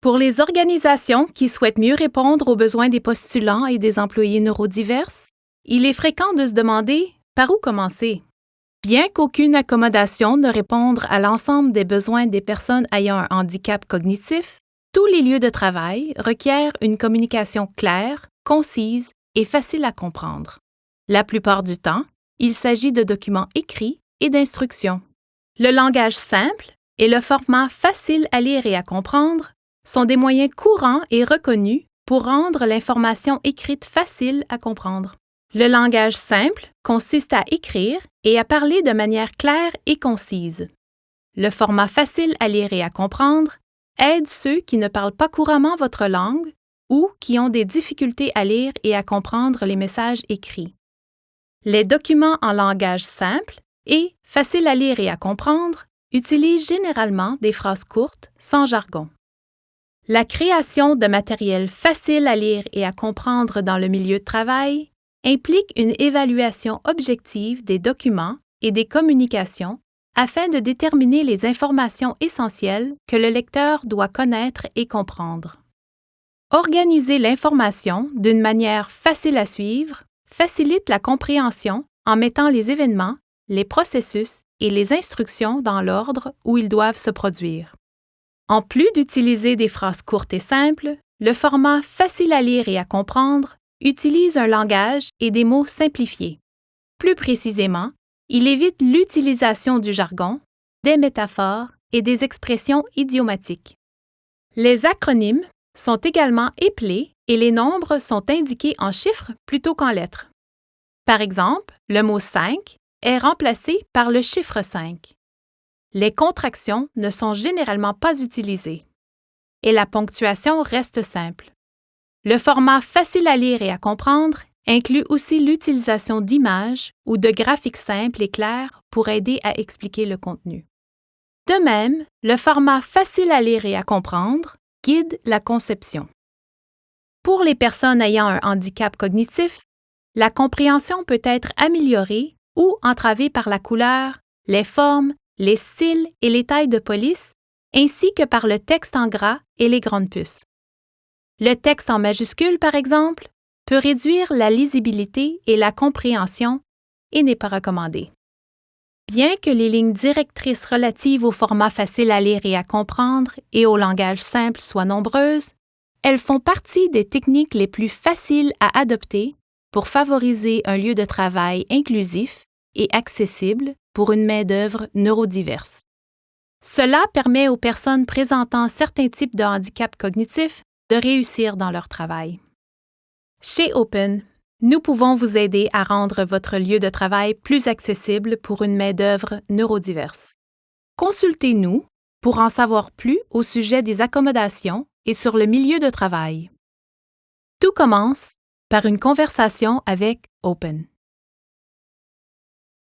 Pour les organisations qui souhaitent mieux répondre aux besoins des postulants et des employés neurodivers, il est fréquent de se demander par où commencer. Bien qu'aucune accommodation ne réponde à l'ensemble des besoins des personnes ayant un handicap cognitif, tous les lieux de travail requièrent une communication claire, concise et facile à comprendre. La plupart du temps, il s'agit de documents écrits et d'instructions. Le langage simple et le format facile à lire et à comprendre sont des moyens courants et reconnus pour rendre l'information écrite facile à comprendre. Le langage simple consiste à écrire et à parler de manière claire et concise. Le format facile à lire et à comprendre aide ceux qui ne parlent pas couramment votre langue ou qui ont des difficultés à lire et à comprendre les messages écrits. Les documents en langage simple et facile à lire et à comprendre utilisent généralement des phrases courtes, sans jargon. La création de matériel facile à lire et à comprendre dans le milieu de travail implique une évaluation objective des documents et des communications afin de déterminer les informations essentielles que le lecteur doit connaître et comprendre. Organiser l'information d'une manière facile à suivre facilite la compréhension en mettant les événements, les processus et les instructions dans l'ordre où ils doivent se produire. En plus d'utiliser des phrases courtes et simples, le format facile à lire et à comprendre utilise un langage et des mots simplifiés. Plus précisément, il évite l'utilisation du jargon, des métaphores et des expressions idiomatiques. Les acronymes sont également épelés et les nombres sont indiqués en chiffres plutôt qu'en lettres. Par exemple, le mot 5 est remplacé par le chiffre 5. Les contractions ne sont généralement pas utilisées et la ponctuation reste simple. Le format facile à lire et à comprendre inclut aussi l'utilisation d'images ou de graphiques simples et clairs pour aider à expliquer le contenu. De même, le format facile à lire et à comprendre guide la conception. Pour les personnes ayant un handicap cognitif, la compréhension peut être améliorée ou entravée par la couleur, les formes, les styles et les tailles de police, ainsi que par le texte en gras et les grandes puces. Le texte en majuscule, par exemple, peut réduire la lisibilité et la compréhension et n'est pas recommandé. Bien que les lignes directrices relatives au format facile à lire et à comprendre et au langage simple soient nombreuses, elles font partie des techniques les plus faciles à adopter pour favoriser un lieu de travail inclusif et accessible pour une main-d'œuvre neurodiverse. Cela permet aux personnes présentant certains types de handicap cognitifs de réussir dans leur travail. Chez Open, nous pouvons vous aider à rendre votre lieu de travail plus accessible pour une main-d'œuvre neurodiverse. Consultez-nous pour en savoir plus au sujet des accommodations et sur le milieu de travail. Tout commence par une conversation avec Open.